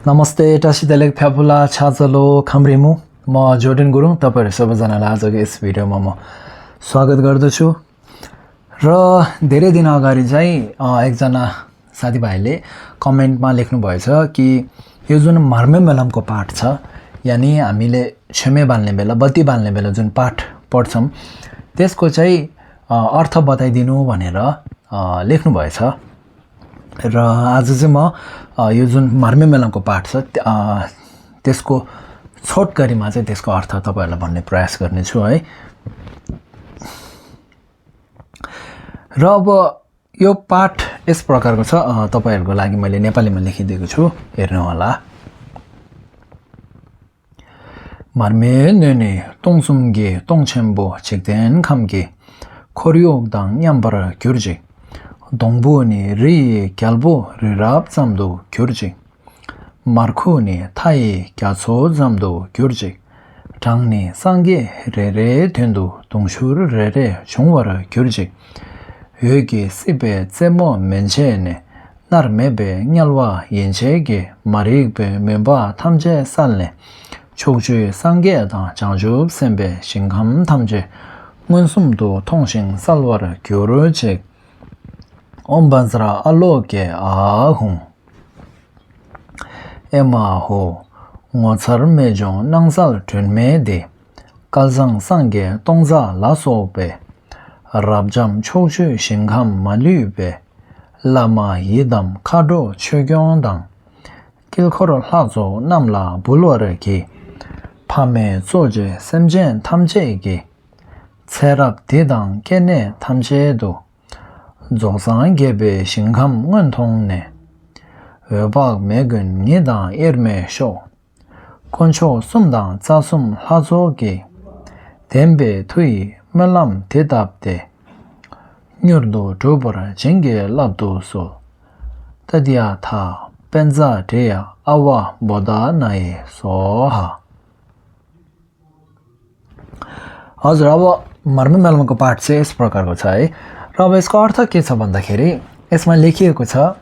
नमस्ते टासितेलेक फ्याफुला छाचलो खम्रिमु म जोर्डन गुरुङ तपाईहरु सबैजनालाई आजको यस भिडियोमा म स्वागत गर्दछु र धेरै दिन अगाडि चाहिँ एकजना साथीभाइले कमेन्टमा लेख्नु भएछ कि यो जुन मार्मे मेलमको पाठ छ यानी हामीले छेमे बाल्ने बेला बत्ती बाल्ने बेला जुन पाठ पढ्छौं त्यसको चाहिँ अर्थ बताइदिनु भनेर लेख्नु भएछ र आज चाहिँ म यो जुन मार्मे मेलमको पाठ छ त्यसको छोटकरीमा चाहिँ त्यसको अर्थ तपाईहरुलाई भन्ने प्रयास गर्नेछु है। र अब यो पाठ यस प्रकारको छ, तपाईहरुको लागि मैले नेपालीमा लेखिदिएको छु, हेर्नु होला। मार्मे नेने तोङसुमगे तोङछेम्बो छिक्देन खामगे खोरियोगदाङ याम्बर क्युर्जे 동부니 리 갤보 리랍 잠도 교르지 마르코니 타이 갸소 잠도 교르지 장니 상게 레레 된도 동슈르 레레 종와르 교르지 여기 시베 제모 멘체네 나르메베 냐르와 인체게 마리베 멤바 탐제 살네 초주 상게다 장주 셈베 신감 탐제 문숨도 통신 살와르 교르지 ombanzra aloke ahung ema ho ngochar mejong nangsal tunme de kalzang sangge tongza laso be rabjam chochu shingham malu be lama yidam khado chögyong kilkhor lazo namla bulware ki phame zoje semjen tamje ge cherap dedang kene tamje do 조상 개베 신감 원통네 외박 매근 니다 에르메쇼 콘초 숨당 자숨 하조게 덴베 투이 말람 대답데 녀르도 조버라 쟁게 랍도소 तदिया पेंजा डेया आवा बोदा नए सोहा। हजुर, अब मर्मे मेलमको पाठ चाहिँ यस प्रकारको छ है। र अब यसको अर्थ के छ भन्दाखेरि यसमा लेखिएको छ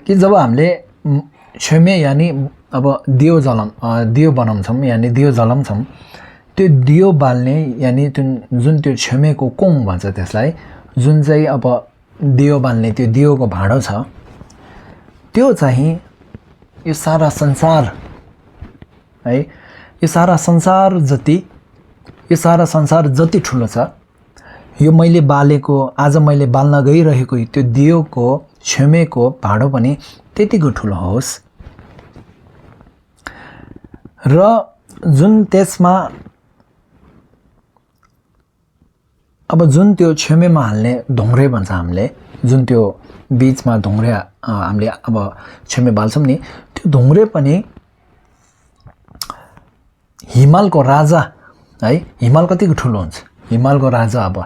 कि जब हामीले छेमे यानी अब दियो बनाउँछौं यानी दियो जलाउँछौं, त्यो दियो बाल्ने यानी जुन त्यो छेमेको कोङ भन्छ त्यसलाई, जुन चाहिँ अब दियो बाल्ने त्यो दियोको भाँडो छ, त्यो चाहिँ यो सारा संसार है, यो सारा संसार जति ठुलो छ, यो मैले बालेको, आज मैले बाल्न गइरहेको त्यो दियोको छेमेको भाँडो पनि त्यतिको ठुलो होस्। र जुन त्यसमा अब जुन त्यो छेमेमा हाल्ने ढोंग्रे भन्छ हामीले, जुन त्यो बीचमा ढोंग्रे हामीले अब छेमे बाल्छौं नि, त्यो ढोंग्रे पनि हिमालको राजा है। हिमाल कतिको ठुलो हुन्छ, हिमालको राजा, अब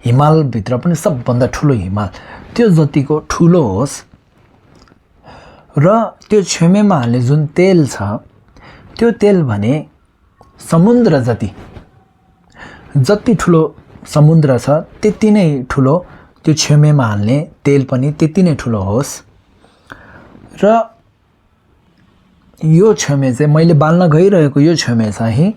हिमाल भित्र पनि सबभन्दा ठुलो हिमाल, त्यो जतिको ठुलो होस्। र त्यो छेमेमा हाल्ने जुन तेल छ, त्यो तेल भने समुद्र जति ठुलो समुद्र छ त्यति नै ठुलो त्यो छेमेमा हाल्ने तेल पनि त्यति नै ठुलो होस्। र यो छेमे चाहिँ मैले बाल्न गइरहेको यो छेमे चाहिँ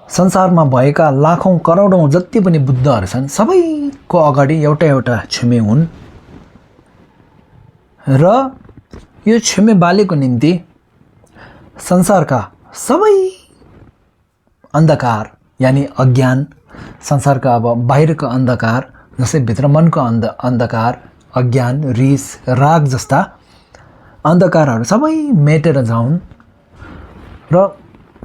संसारमा भएका लाखौं करोडौं जति पनि बुद्धहरू छन् सबैको अगाडि एउटा एउटा छेमे हुन्। र यो छेमे बालेको निम्ति संसारका सबै अन्धकार यानी अज्ञान, संसारका अब बाहिरको अन्धकार, जस्तै भित्र मनको अन्धकार, अज्ञान, रिस, राग जस्ता अन्धकारहरू सबै मेटेर जाउन् र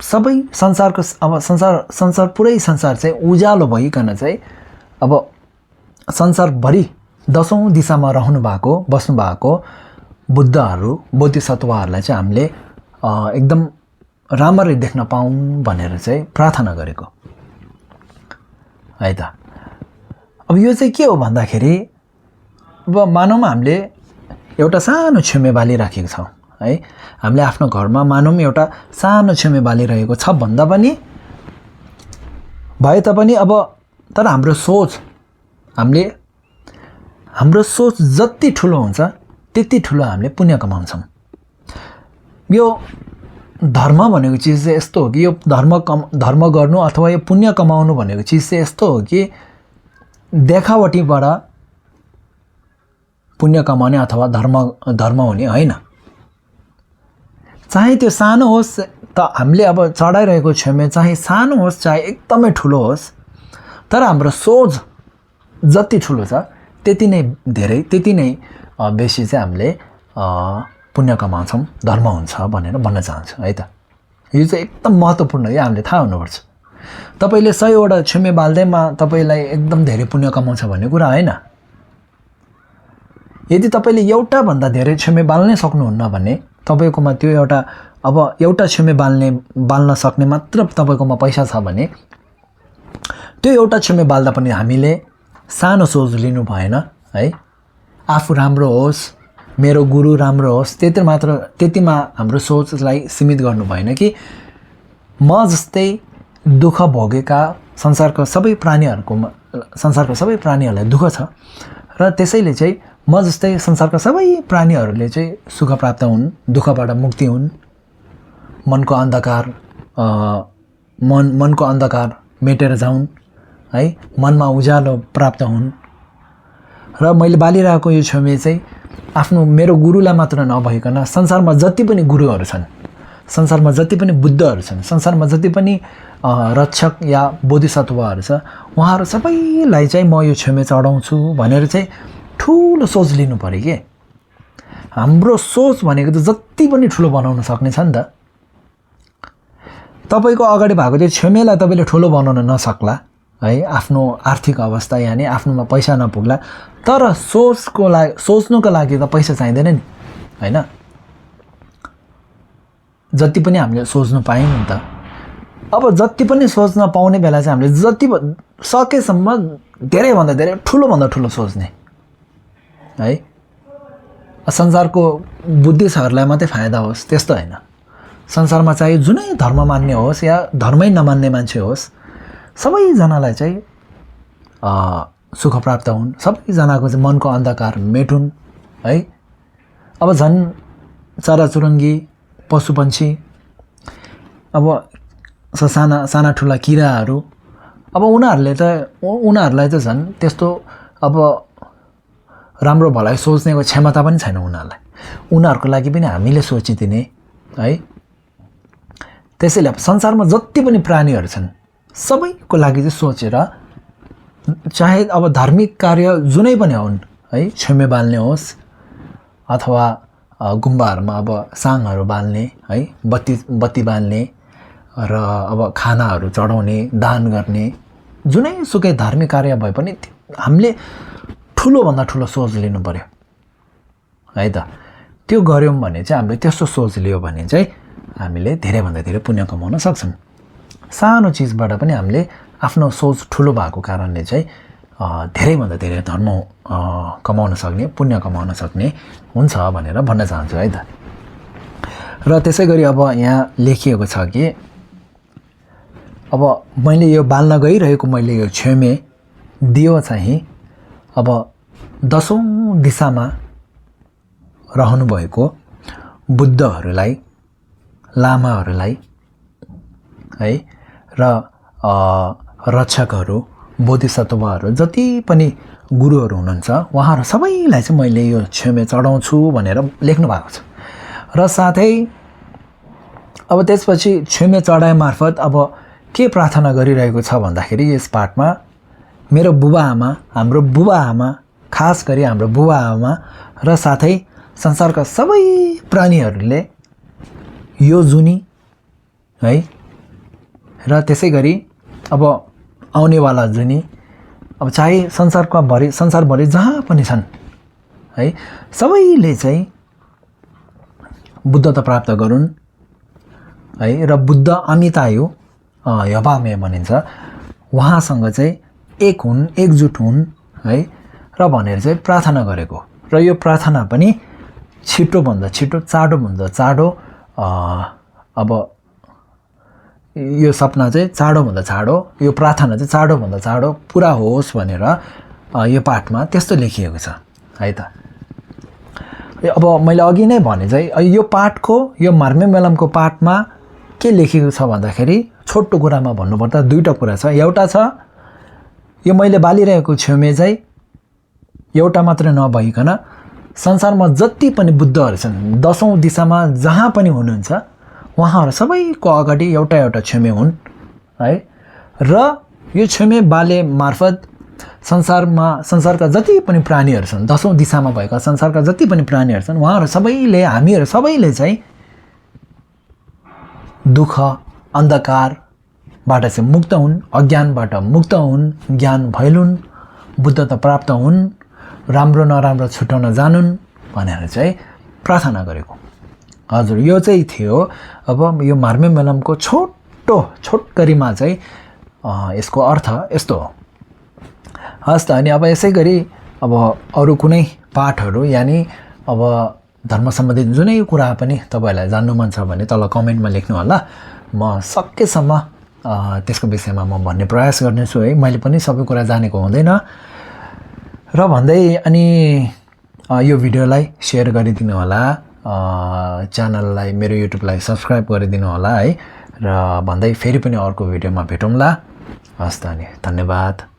सबै संसारको अब संसार पुरै संसार चाहिँ उज्यालो भइकन चाहिँ अब संसारभरि दशौं दिशामा बस्नु भएको बुद्धहरू, बोधिसत्वहरूलाई चाहिँ हामीले एकदम राम्ररी देख्न पाऊँ भनेर चाहिँ प्रार्थना गरेको है त। अब यो चाहिँ के हो भन्दाखेरि, अब मानौँ हामीले एउटा सानो छेमे बालिराखेको छौँ है, हामीले आफ्नो घरमा मानौँ एउटा सानो छेमे बालिरहेको छ भन्दा पनि भए तापनि अब तर हाम्रो सोच जति ठुलो हुन्छ त्यति ठुलो हामीले पुण्य कमाउँछौँ। यो धर्म भनेको चिज चाहिँ यस्तो हो कि यो धर्म गर्नु अथवा यो पुण्य कमाउनु भनेको चिज चाहिँ यस्तो हो कि देखावटीबाट पुण्य कमाउने अथवा धर्म हुने होइन। चाहे त्यो सानो होस् त हामीले अब चढाइरहेको छेउमा चाहे सानो होस् चाहे एकदमै ठुलो होस्, तर हाम्रो सोच जति ठुलो छ त्यति नै धेरै त्यति नै बेसी चाहिँ हामीले पुण्य कमाउँछौँ, धर्म हुन्छ भनेर भन्न चाहन्छु है त। यो चाहिँ एकदम महत्त्वपूर्ण हो, यो हामीले थाहा हुनुपर्छ। तपाईँले 100वटा छेमे बाल्दैमा तपाईँलाई एकदम धेरै पुण्य कमाउँछ भन्ने कुरा होइन। यदि तपाईँले एउटाभन्दा धेरै छेमे बाल्नै सक्नुहुन्न भने तपाईँकोमा त्यो एउटा छेमे बाल्न सक्ने मात्र तपाईँकोमा पैसा छ भने त्यो एउटा छेमे बाल्दा पनि हामीले सानो सोच लिनु भएन है। आफू राम्रो होस्, मेरो गुरु राम्रो होस्, त्यतिमा हाम्रो सोचलाई सीमित गर्नु भएन कि म जस्तै दुःख भोगेका संसारका सबै प्राणीहरूलाई दुःख छ र त्यसैले चाहिँ म जस्तै संसारका सबै प्राणीहरूले चाहिँ सुख प्राप्त हुन्, दुःखबाट मुक्ति हुन्, मनको अन्धकार मेटेर जाउन् है, मनमा उज्यालो प्राप्त हुन्। र मैले बालिरहेको यो छेमे चाहिँ मेरो गुरुलाई मात्र नभइकन संसारमा जति पनि गुरुहरू छन्, संसारमा जति पनि बुद्धहरू छन्, संसारमा जति पनि रक्षक या बोधिसत्वहरू छ, उहाँहरू सबैलाई चाहिँ म यो छेमे चढाउँछु भनेर चाहिँ ठुलो सोच लिनु पऱ्यो कि। हाम्रो सोच भनेको त जति पनि ठुलो बनाउन सक्ने छ नि त। तपाईँको अगाडि भएको त्यो छेमेलाई तपाईँले ठुलो बनाउन नसक्ला है, आफ्नो आर्थिक अवस्था यानि आफ्नोमा पैसा नपुग्ला, तर सोच्नुको लागि त पैसा चाहिँदैन नि होइन। जति पनि हामीले सोच्नु पायौँ नि त। अब जति पनि सोच्न पाउने बेला चाहिँ हामीले जति सकेसम्म धेरैभन्दा धेरै ठुलोभन्दा ठुलो सोच्ने है। संसारको बुद्धिस्टहरूलाई मात्रै फाइदा होस् त्यस्तो होइन। संसारमा चाहिँ जुनै धर्म मान्ने होस् या धर्मै नमान्ने मान्छे होस्, सबैजनालाई चाहिँ सुख प्राप्त हुन्, सबैजनाको चाहिँ मनको अन्धकार मेटुन् है। अब झन् चराचुरुङ्गी पशुपन्छी, अब साना ठुला किराहरू, अब उनीहरूलाई त झन् त्यस्तो अब राम्रो भलाइ सोच्नेको क्षमता पनि छैन उनीहरूलाई। उनीहरूको लागि पनि हामीले सोचिदिने है। त्यसैले अब संसारमा जति पनि प्राणीहरू छन् सबैको लागि चाहिँ सोचेर, चाहे अब धार्मिक कार्य जुनै पनि हुन् है, छेमे बाल्ने होस् अथवा गुम्बाहरूमा अब साङहरू बाल्ने है, बत्ती बाल्ने र अब खानाहरू चढाउने, दान गर्ने, जुनै सुकै धार्मिक कार्य भए पनि हामीले ठुलोभन्दा ठुलो सोच लिनु पर्यो है त। त्यो गऱ्यौँ भने चाहिँ हामीले त्यस्तो सोच लियो भने चाहिँ हामीले धेरैभन्दा धेरै पुण्य कमाउन सक्छौँ। सानो चिजबाट पनि हामीले आफ्नो सोच ठुलो भएको कारणले चाहिँ धेरैभन्दा धेरै धर्म कमाउन सक्ने, पुण्य कमाउन सक्ने हुन्छ भनेर भन्न चाहन्छु है त। र त्यसै गरी अब यहाँ लेखिएको छ कि अब मैले यो बाल्न गइरहेको मैले यो छेमे दियो चाहिँ अब 10औं दिशामा रहनुभएको बुद्धहरूलाई, लामाहरूलाई है र रक्षकहरू, बोधिसत्वहरू, जति पनि गुरुहरू हुनुहुन्छ उहाँहरू सबैलाई चाहिँ मैले यो छेमे चढाउँछु भनेर लेख्नु भएको छ। र साथै अब त्यसपछि छेमे चढाए मार्फत अब के प्रार्थना गरिरहेको छ भन्दाखेरि यस पाठमा मेरो बुबाआमा, हाम्रो बुबाआमा, खास गरी हाम्रो बुबाआमा र साथै संसारका सबै प्राणीहरूले यो जुनी है र त्यसै गरी अब आउनेवाला जुनी, अब चाहे संसारभरि जहाँ पनि छन् है, सबैले चाहिँ बुद्धता प्राप्त गरून् है। र बुद्ध अमितायु यभामे भनिन्छ, उहाँसँग चाहिँ एक हुन्, एकजुट हुन् है र भनेर चाहिँ प्रार्थना गरेको। र यो प्रार्थना पनि छिटोभन्दा छिटो, चाँडोभन्दा चाँडो अब यो सपना चाहिँ चाँडोभन्दा चाँडो, यो प्रार्थना चाहिँ चाँडोभन्दा चाँडो पुरा होस् भनेर यो पाठमा त्यस्तो लेखिएको छ है त। अब मैले अघि नै भने चाहिँ यो पाठको यो मार्मे मेलमको पाठमा के लेखेको छ भन्दाखेरि छोटो कुरामा भन्नुपर्दा दुईवटा कुरा छ। एउटा छ यो मैले बालिरहेको छेउमे चाहिँ एउटा मात्र नभइकन संसारमा जति पनि बुद्धहरू छन् 10औं दिशामा जहाँ पनि हुनुहुन्छ उहाँहरू सबैको अगाडि एउटा एउटा छेउमे हुन् है। र यो छेउमे बाले मार्फत संसारका जति पनि प्राणीहरू छन् 10औं दिशामा भएका संसारका जति पनि प्राणीहरू छन् उहाँहरू सबैले हामीहरू सबैले चाहिँ दुःख अन्धकारबाट चाहिँ मुक्त हुन्, अज्ञानबाट मुक्त हुन्, ज्ञान भैलुन्, बुद्धता प्राप्त हुन्, राम्रो नराम्रो छुटाउन जानुन् भनेर चाहिँ प्रार्थना गरेको। हजुर यो चाहिँ थियो अब यो मार्मे मेलमको छोटकरीमा चाहिँ यसको अर्थ यस्तो हो। हस् त अनि अब यसै गरी अब अरू कुनै पाठहरू यानि अब धर्म सम्बन्धित जुनै कुरा पनि तपाईहरुलाई जान्नु मन छ भने तल कमेन्टमा लेख्नु होला। म सकेसम्म त्यसको विषयमा म भन्ने प्रयास गर्नेछु है। मैले पनि सबै कुरा जानेको हुँदैन र भन्दै अनि यो भिडियोलाई शेयर गरिदिनु होला, च्यानललाई मेरो युट्युबलाई सब्स्क्राइब गरिदिनु होला है। र भन्दै फेरि पनि अर्को भिडियोमा भेटौँला। हस् त अनि धन्यवाद।